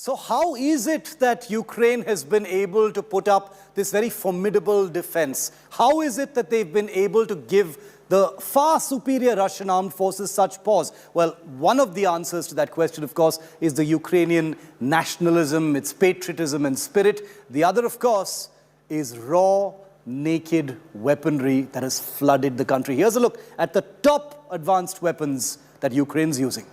So how is it that Ukraine has been able to put up this very formidable defense? How is it that they've been able to give the far superior Russian armed forces such pause? Well, one of the answers to that question, of course, is the Ukrainian nationalism, its patriotism and spirit. The other, of course, is raw, naked weaponry that has flooded the country. Here's a look at the top advanced weapons that Ukraine's using.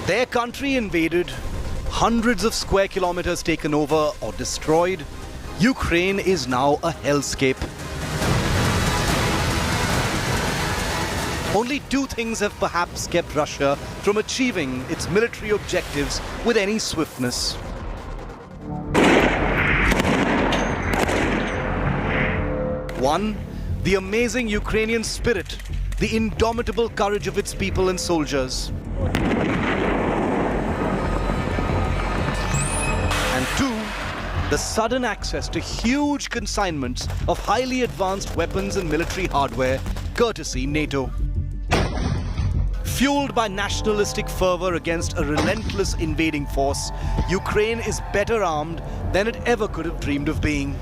Their country invaded, hundreds of square kilometers taken over or destroyed. Ukraine is now a hellscape. Only two things have perhaps kept Russia from achieving its military objectives with any swiftness. One, the amazing Ukrainian spirit, the indomitable courage of its people and soldiers. And two, the sudden access to huge consignments of highly advanced weapons and military hardware, courtesy NATO. Fueled by nationalistic fervor against a relentless invading force, Ukraine is better armed than it ever could have dreamed of being.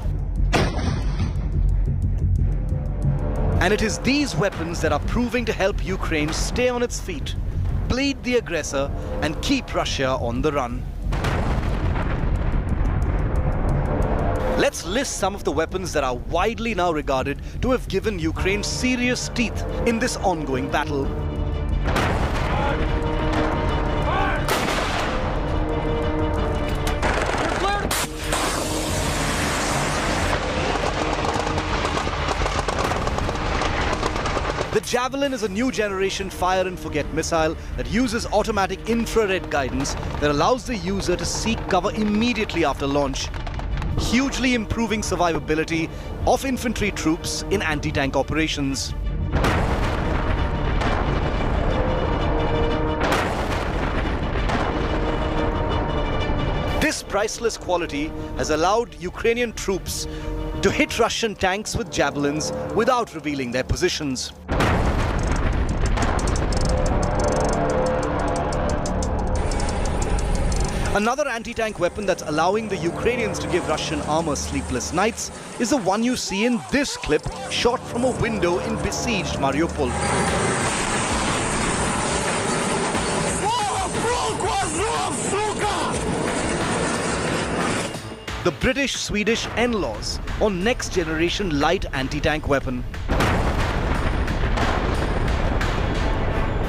And it is these weapons that are proving to help Ukraine stay on its feet, bleed the aggressor, and keep Russia on the run. Let's list some of the weapons that are widely now regarded to have given Ukraine serious teeth in this ongoing battle. The Javelin is a new generation fire and forget missile that uses automatic infrared guidance that allows the user to seek cover immediately after launch, hugely improving survivability of infantry troops in anti-tank operations. This priceless quality has allowed Ukrainian troops to hit Russian tanks with javelins without revealing their positions. Another anti-tank weapon that's allowing the Ukrainians to give Russian armor sleepless nights is the one you see in this clip, shot from a window in besieged Mariupol. The British-Swedish NLAWs, or next-generation light anti-tank weapon.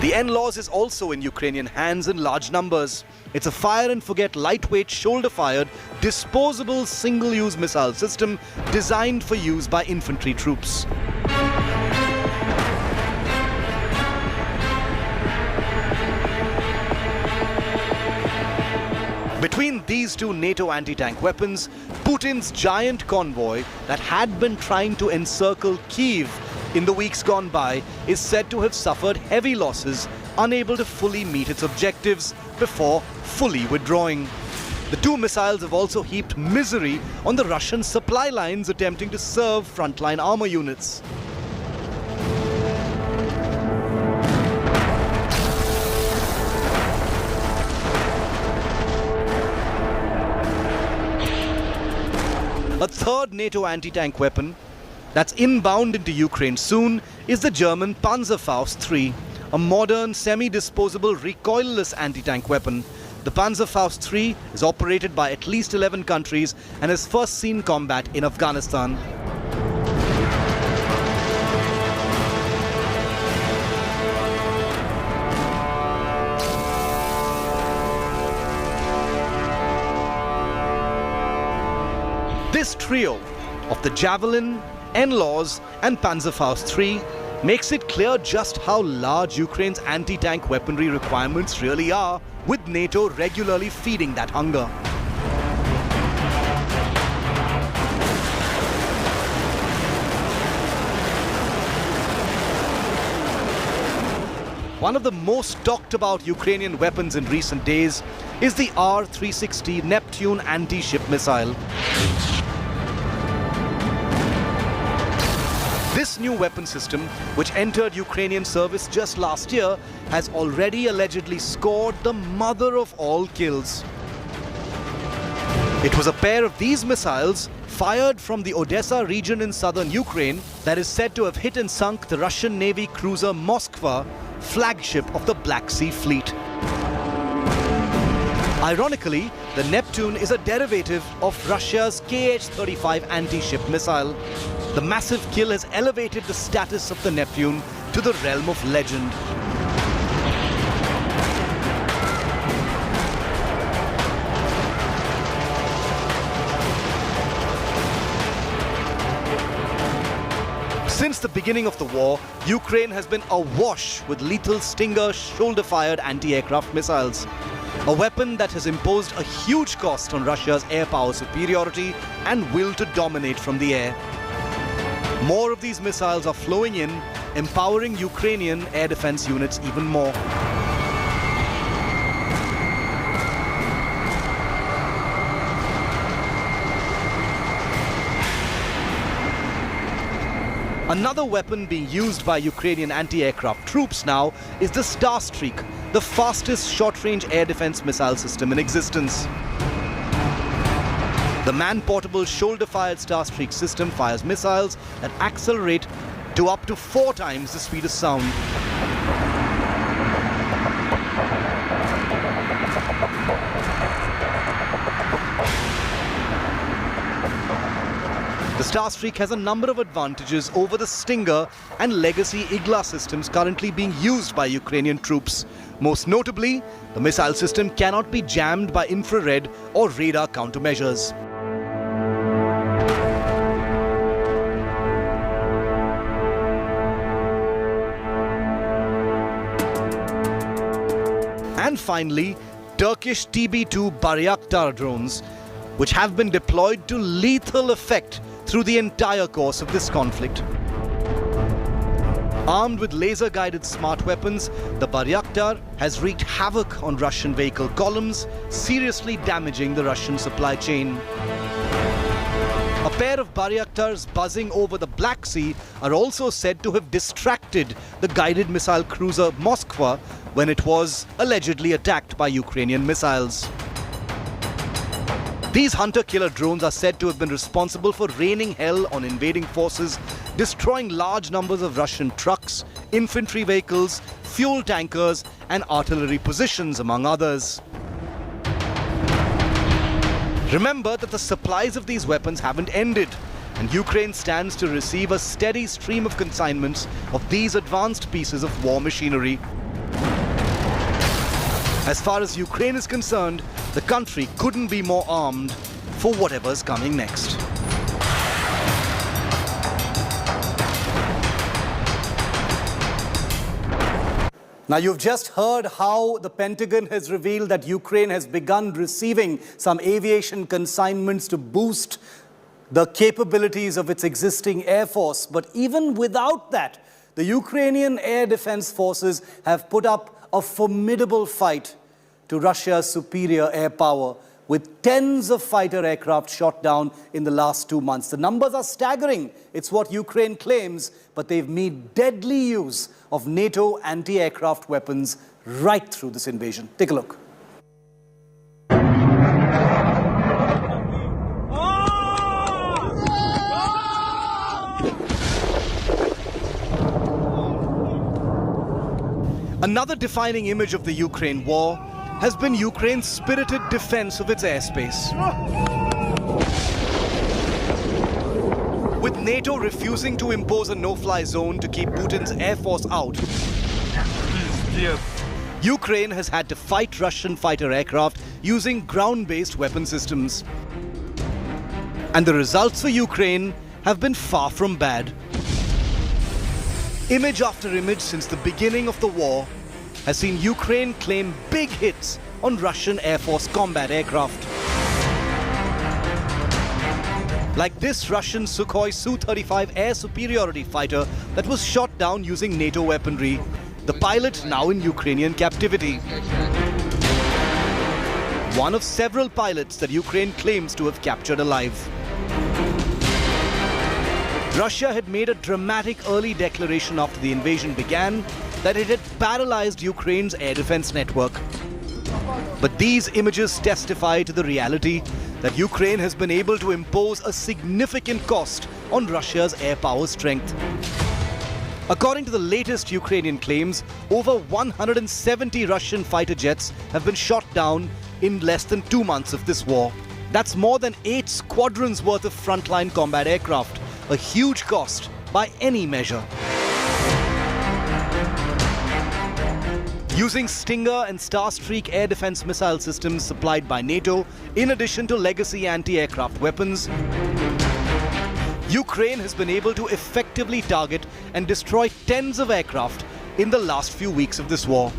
The NLAWs is also in Ukrainian hands in large numbers. It's a fire-and-forget lightweight, shoulder-fired, disposable single-use missile system designed for use by infantry troops. Between these two NATO anti-tank weapons, Putin's giant convoy that had been trying to encircle Kyiv in the weeks gone by is said to have suffered heavy losses, unable to fully meet its objectives before fully withdrawing. The two missiles have also heaped misery on the Russian supply lines attempting to serve frontline armor units. A third NATO anti-tank weapon that's inbound into Ukraine soon is the German Panzerfaust III, a modern semi-disposable recoilless anti-tank weapon. The Panzerfaust III is operated by at least 11 countries and has first seen combat in Afghanistan. This trio of the Javelin, NLAWs and Panzerfaust III makes it clear just how large Ukraine's anti-tank weaponry requirements really are, with NATO regularly feeding that hunger. One of the most talked about Ukrainian weapons in recent days is the R-360 Neptune anti-ship missile. This new weapon system, which entered Ukrainian service just last year, has already allegedly scored the mother of all kills. It was a pair of these missiles fired from the Odessa region in southern Ukraine that is said to have hit and sunk the Russian Navy cruiser Moskva, flagship of the Black Sea Fleet. Ironically, the Neptune is a derivative of Russia's Kh-35 anti-ship missile. The massive kill has elevated the status of the Neptune to the realm of legend. Since the beginning of the war, Ukraine has been awash with lethal Stinger shoulder-fired anti-aircraft missiles. A weapon that has imposed a huge cost on Russia's air power superiority and will to dominate from the air. More of these missiles are flowing in, empowering Ukrainian air defense units even more. Another weapon being used by Ukrainian anti-aircraft troops now is the Starstreak, the fastest short-range air defense missile system in existence. The man-portable shoulder-fired Starstreak system fires missiles that accelerate to up to 4 times the speed of sound. The Starstreak has a number of advantages over the Stinger and legacy Igla systems currently being used by Ukrainian troops. Most notably, the missile system cannot be jammed by infrared or radar countermeasures. And finally, Turkish TB2 Bayraktar drones, which have been deployed to lethal effect through the entire course of this conflict. Armed with laser-guided smart weapons, the Bayraktar has wreaked havoc on Russian vehicle columns, seriously damaging the Russian supply chain. A pair of Bayraktars buzzing over the Black Sea are also said to have distracted the guided missile cruiser Moskva when it was allegedly attacked by Ukrainian missiles. These hunter-killer drones are said to have been responsible for raining hell on invading forces, destroying large numbers of Russian trucks, infantry vehicles, fuel tankers, and artillery positions, among others. Remember that the supplies of these weapons haven't ended, and Ukraine stands to receive a steady stream of consignments of these advanced pieces of war machinery. As far as Ukraine is concerned, the country couldn't be more armed for whatever's coming next. Now, you've just heard how the Pentagon has revealed that Ukraine has begun receiving some aviation consignments to boost the capabilities of its existing air force. But even without that, the Ukrainian air defense forces have put up a formidable fight to Russia's superior air power, with tens of fighter aircraft shot down in the last 2 months. The numbers are staggering. It's what Ukraine claims, but they've made deadly use of NATO anti-aircraft weapons right through this invasion. Take a look. Another defining image of the Ukraine war has been Ukraine's spirited defense of its airspace. With NATO refusing to impose a no-fly zone to keep Putin's air force out, Ukraine has had to fight Russian fighter aircraft using ground-based weapon systems. And the results for Ukraine have been far from bad. Image after image since the beginning of the war has seen Ukraine claim big hits on Russian Air Force combat aircraft. Like this Russian Sukhoi Su-35 air superiority fighter that was shot down using NATO weaponry, the pilot now in Ukrainian captivity. one of several pilots that Ukraine claims to have captured alive. Russia had made a dramatic early declaration after the invasion began that it had paralyzed Ukraine's air defense network. But these images testify to the reality that Ukraine has been able to impose a significant cost on Russia's air power strength. According to the latest Ukrainian claims, over 170 Russian fighter jets have been shot down in less than 2 months of this war. That's more than 8 squadrons worth of frontline combat aircraft, a huge cost by any measure. Using Stinger and Starstreak air defense missile systems supplied by NATO, in addition to legacy anti-aircraft weapons, Ukraine has been able to effectively target and destroy tens of aircraft in the last few weeks of this war.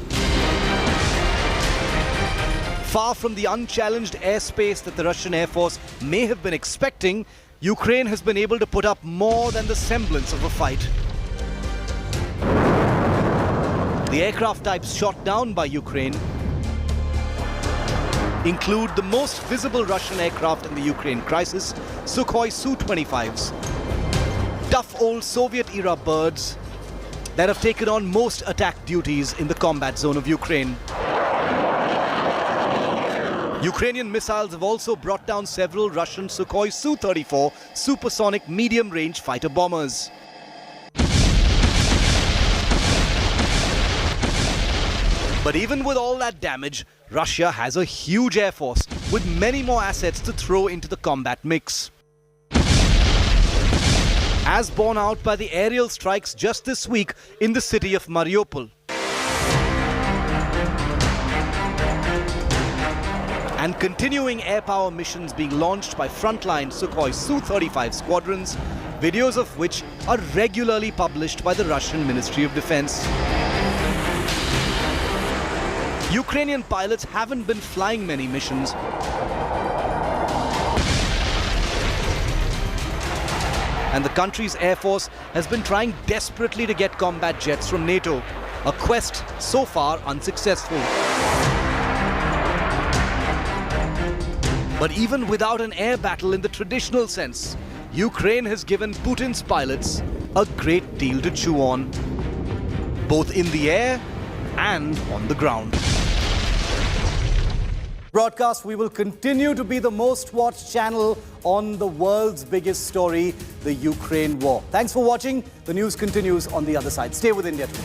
Far from the unchallenged airspace that the Russian Air Force may have been expecting, Ukraine has been able to put up more than the semblance of a fight. The aircraft types shot down by Ukraine include the most visible Russian aircraft in the Ukraine crisis, Sukhoi Su-25s, tough old Soviet-era birds that have taken on most attack duties in the combat zone of Ukraine. Ukrainian missiles have also brought down several Russian Sukhoi Su-34 supersonic medium-range fighter bombers. But even with all that damage, Russia has a huge air force with many more assets to throw into the combat mix. As borne out by the aerial strikes just this week in the city of Mariupol. And continuing air power missions being launched by frontline Sukhoi Su-35 squadrons, videos of which are regularly published by the Russian Ministry of Defense. Ukrainian pilots haven't been flying many missions. And the country's air force has been trying desperately to get combat jets from NATO, a quest so far unsuccessful. But even without an air battle in the traditional sense, Ukraine has given Putin's pilots a great deal to chew on, both in the air and on the ground. Broadcast, we will continue to be the most watched channel on the world's biggest story, the Ukraine war. Thanks for watching. The news continues on the other side. Stay with India Today.